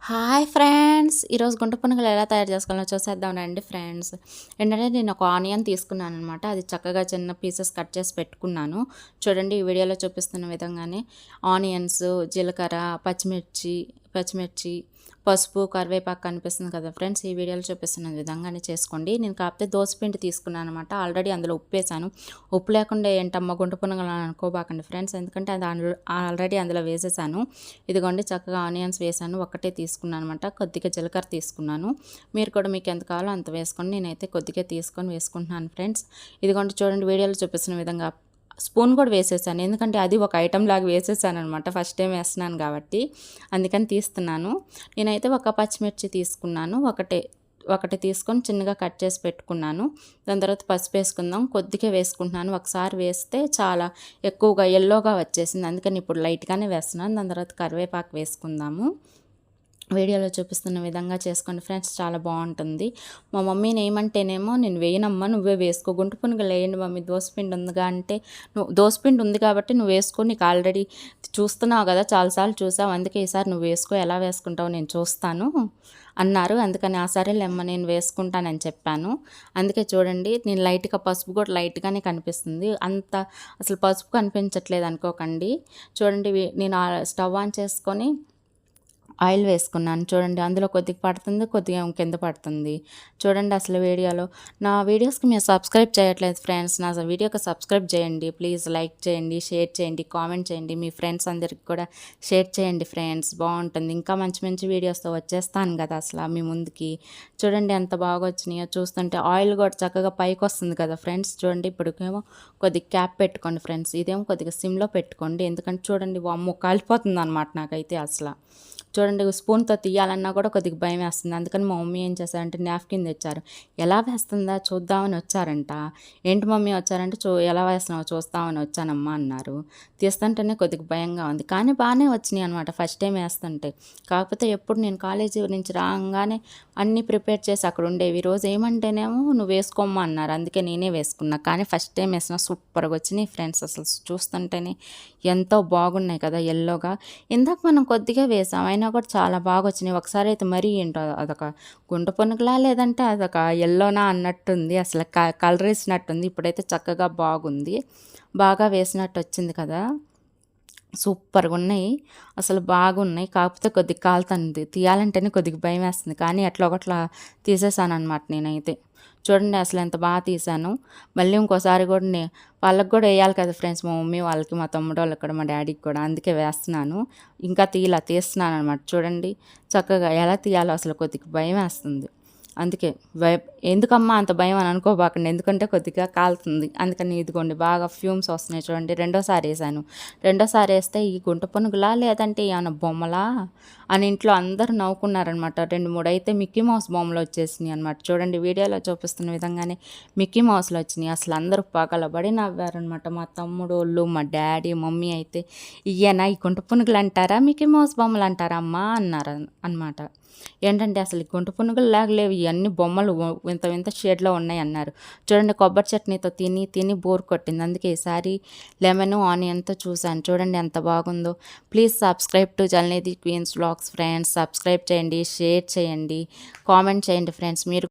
Hi friends, ఈరోజు గుంట పునుగులు ఎలా తయారు చేసుకోవాలో చూసేద్దాం రండి ఫ్రెండ్స్. ఏంటంటే నేను ఒక ఆనియన్ తీసుకున్నాను అనమాట. అది చక్కగా చిన్న పీసెస్ కట్ చేసి పెట్టుకున్నాను. చూడండి, ఈ వీడియోలో చూపిస్తున్న విధంగానే ఆనియన్స్, జీలకర్ర, పచ్చిమిర్చి, పసుపు, కరివేపాకు కనిపిస్తుంది కదా ఫ్రెండ్స్. ఈ వీడియోలో చూపిస్తున్న విధంగానే చేసుకోండి. నేను కాకపోతే దోసపిండి తీసుకున్నాను అనమాట. ఆల్రెడీ అందులో ఉప్పు వేసాను. ఉప్పు లేకుండా ఏంటమ్మా గుంట పునుగులు అనుకోబాకండి ఫ్రెండ్స్, ఎందుకంటే అది ఆల్రెడీ అందులో వేసేసాను. ఇదిగోండి, చక్కగా ఆనియన్స్ వేసాను, ఒక్కటే తీసుకున్నాను అనమాట. కొద్దిగా జీలకర్ర తీసుకున్నాను. మీరు కూడా మీకు ఎంత కావాలో అంత వేసుకోండి. నేనైతే కొద్దిగా తీసుకొని వేసుకుంటున్నాను ఫ్రెండ్స్. ఇదిగోండి చూడండి, వీడియోలో చూపిస్తున్న విధంగా స్పూన్ కూడా వేసేసాను, ఎందుకంటే అది ఒక ఐటెం లాగా వేసేసాను అనమాట. ఫస్ట్ టైం వేస్తున్నాను కాబట్టి అందుకని తీస్తున్నాను. నేనైతే ఒక పచ్చిమిర్చి తీసుకున్నాను, ఒకటి తీసుకొని చిన్నగా కట్ చేసి పెట్టుకున్నాను. దాని తర్వాత పసుపు వేసుకుందాం, కొద్దిగా వేసుకుంటున్నాను. ఒకసారి వేస్తే చాలా ఎక్కువగా ఎల్లోగా వచ్చేసింది, అందుకని ఇప్పుడు లైట్గానే వేస్తున్నాను. దాని తర్వాత కరివేపాకు వేసుకుందాము. వీడియోలో చూపిస్తున్న విధంగా చేసుకోండి ఫ్రెండ్స్, చాలా బాగుంటుంది. మా మమ్మీని ఏమంటేనేమో, నేను వేయనమ్మా, నువ్వే వేసుకో, గుంట పునుగులు వేయండి మమ్మీ, దోసపిండి ఉందిగా అంటే, నువ్వు దోసపిండి ఉంది కాబట్టి నువ్వు వేసుకో, నీకు ఆల్రెడీ చూస్తున్నావు కదా, చాలాసార్లు చూసావు, అందుకే ఈసారి నువ్వు వేసుకో, ఎలా వేసుకుంటావు నేను చూస్తాను అన్నారు. అందుకని ఆ సరేలేమ్మ నేను వేసుకుంటానని చెప్పాను. అందుకే చూడండి, నేను లైట్గా పసుపు కూడా లైట్గానే కనిపిస్తుంది, అంత అసలు పసుపు కనిపించట్లేదు అనుకోకండి. చూడండి, నేను స్టవ్ ఆన్ చేసుకొని ఆయిల్ వేసుకున్నాను. చూడండి, అందులో కొద్దిగా పడుతుంది, కొద్దిగా కింద పడుతుంది. చూడండి, అసలు నా వీడియోస్కి మీరు సబ్స్క్రైబ్ చేయట్లేదు ఫ్రెండ్స్. నా వీడియోకి సబ్స్క్రైబ్ చేయండి ప్లీజ్. లైక్ చేయండి, షేర్ చేయండి, కామెంట్ చేయండి, మీ ఫ్రెండ్స్ అందరికి కూడా షేర్ చేయండి ఫ్రెండ్స్. బాగుంటుంది, ఇంకా మంచి మంచి వీడియోస్తో వచ్చేస్తాను కదా అసలు మీ ముందుకి. చూడండి ఎంత బాగా వచ్చినాయో, చూస్తుంటే ఆయిల్ కూడా చక్కగా పైకి వస్తుంది కదా ఫ్రెండ్స్. చూడండి, ఇప్పుడుకేమో కొద్దిగా క్యాప్ పెట్టుకోండి ఫ్రెండ్స్, ఇదేమో కొద్దిగా సిమ్లో పెట్టుకోండి, ఎందుకంటే చూడండి అమ్మో కాలిపోతుంది అనమాట నాకైతే అసలు. చూడండి, స్పూన్తో తీయాలన్నా కూడా కొద్దిగా భయం వేస్తుంది, అందుకని మా మమ్మీ ఏం చేశారంటే నాప్కిన్ తెచ్చారు. ఎలా వేస్తుందా చూద్దామని వచ్చారంట. ఏంటి మమ్మీ వచ్చారంటే, ఎలా వేస్తున్నావు చూస్తామని వచ్చానమ్మా అన్నారు. తీస్తుంటేనే కొద్దిగా భయంగా ఉంది, కానీ బాగానే వచ్చినాయి అనమాట ఫస్ట్ టైం వేస్తుంటే. కాకపోతే ఎప్పుడు నేను కాలేజీ నుంచి రాగానే అన్నీ ప్రిపేర్ చేసి అక్కడ ఉండేవి. ఈరోజు ఏమంటేనేమో నువ్వు వేసుకోమ్మా అన్నారు, అందుకే నేనే వేసుకున్నా. కానీ ఫస్ట్ టైం వేసిన సూపర్గా వచ్చినాయి ఫ్రెండ్స్, అసలు చూస్తుంటేనే ఎంతో బాగున్నాయి కదా ఎల్లోగా. ఇందాక మనం కొద్దిగా వేసాం, అయినా కూడా చాలా బాగా వచ్చినాయి. ఒకసారి అయితే మరీ ఏంటో అదొక గుంట పునుగులా లేదంటే అదొక ఎల్లోనా అన్నట్టుంది, అసలు కలర్ వేసినట్టుంది. ఇప్పుడైతే చక్కగా బాగుంది, బాగా వేసినట్టు వచ్చింది కదా. సూపర్గా ఉన్నాయి, అసలు బాగున్నాయి. కాకపోతే కొద్దిగా కాలుతుంది, తీయాలంటేనే కొద్దిగా భయం వేస్తుంది, కానీ ఎట్లా ఒకట్లా తీసేసాను అనమాట నేనైతే. చూడండి అసలు ఎంత బాగా తీసాను. మళ్ళీ ఇంకోసారి కూడా వాళ్ళకి కూడా వేయాలి కదా ఫ్రెండ్స్, మా మమ్మీ వాళ్ళకి, మా తమ్ముడు వాళ్ళకి కూడా, మా డాడీకి కూడా, అందుకే వేస్తున్నాను. ఇంకా తీస్తున్నాను అనమాట. చూడండి చక్కగా ఎలా తీయాలో అసలు కొద్దిగా భయం వేస్తుంది, అందుకే ఎందుకమ్మా అంత భయం అని అనుకోబాకండి, ఎందుకంటే కొద్దిగా కాలుతుంది, అందుకని. ఇదిగోండి బాగా ఫ్యూమ్స్ వస్తున్నాయి చూడండి. రెండోసారి వేస్తే ఈ గుంట పునుగులా లేదంటే ఏమన్నా బొమ్మలా అని ఇంట్లో అందరూ నవ్వుకున్నారనమాట. 2-3 అయితే మిక్కీ మౌస్ బొమ్మలు వచ్చేసినాయి అనమాట. చూడండి, వీడియోలో చూపిస్తున్న విధంగానే మిక్కీ మౌస్లు వచ్చినాయి. అసలు అందరూ పగలబడి నవ్వారనమాట. మా తమ్ముడు వాళ్ళు, మా డాడీ, మమ్మీ అయితే, ఇయ్యనా ఈ గుంట పునుగులు అంటారా, మిక్కీ మౌస్ బొమ్మలు అంటారా అమ్మా అన్నారు అనమాట. ఏంటంటే అసలు గుంట పునుగులు లాగా లేవు, ఇవన్నీ బొమ్మలు వింత వింత షేడ్లో ఉన్నాయి అన్నారు. చూడండి, కొబ్బరి చట్నీతో తిని బోర్ కొట్టింది, అందుకే ఈసారి లెమన్ ఆనియన్తో చూశాను. చూడండి ఎంత బాగుందో. ప్లీజ్ సబ్స్క్రైబ్ టు జల్నేది క్వీన్స్ వ్లాగ్స్ ఫ్రెండ్స్. సబ్స్క్రైబ్ చేయండి, షేర్ చేయండి, కామెంట్ చేయండి ఫ్రెండ్స్. మీరు